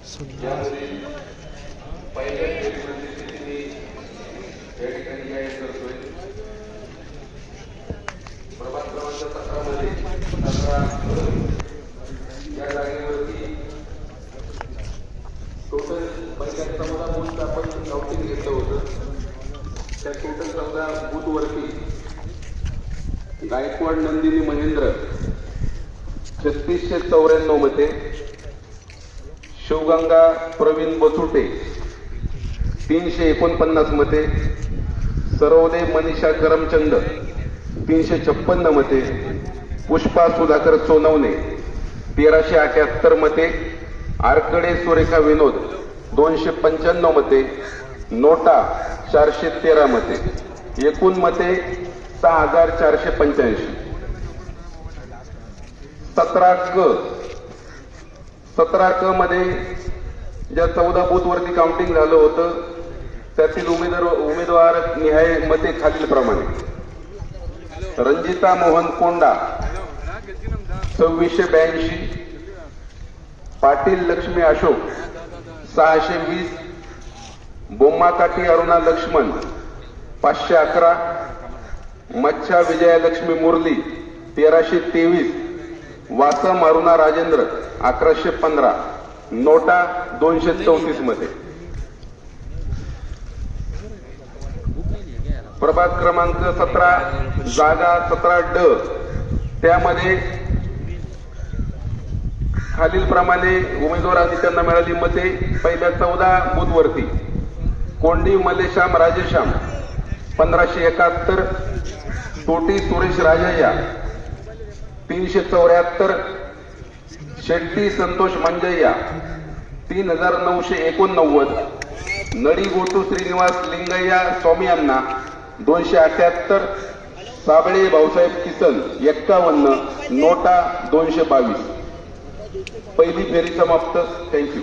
यामध्ये पहिल्या फेरीमध्ये स्थितीने या ठिकाणी जाहीर करतोय. प्रभाग क्रमांक 17 मध्ये 17 या जागेवरती टोटल पहिल्या 14 बूथ आपण काउंटिंग घेतलं होतं. त्या टोटल 14 बूथवरती गायकवाड नंदिनी महेंद्र 3694 मते, शिवगंगा प्रवीण बचुटे 349 मते, सरवदे मनीषा करमचंद 356 मते, पुष्पा सुधाकर सोनवणे 1378 मते, आरकडे सुरेखा विनोद 295 मते, नोटा 413 मते, एकूण मते 6485. 17 क मध्ये ज्या 14 बूथवरती काउंटिंग झालं होतं त्यातील उमेदवार निहाय मते खालीलप्रमाणे: रंजिता मोहन कोंडा 2682, पाटील लक्ष्मी अशोक 620, बोम्माकाठी अरुणा लक्ष्मण 511, मच्छा विजयालक्ष्मी मुरली 1323, वासम अरुणा राजेंद्र 1115, नोटा 234 मध्ये. प्रभाग क्रमांक 17 जागा 17 ड त्यामध्ये खालीलप्रमाणे उमेदवारांनी त्यांना मिळाली मते. पहिल्या 14 बूथवरती कोंडी मलेश्याम राजेश्याम 1571, तोटी सुरेश राजय्या 374, शेट्टी संतोष मंजय्या 3989, नडी गोटू श्रीनिवास लिंगय्या स्वामी यांना 278, साबळे भाऊसाहेब किसन 51, नोटा 222. पहिली फेरी समाप्त. थँक्यू.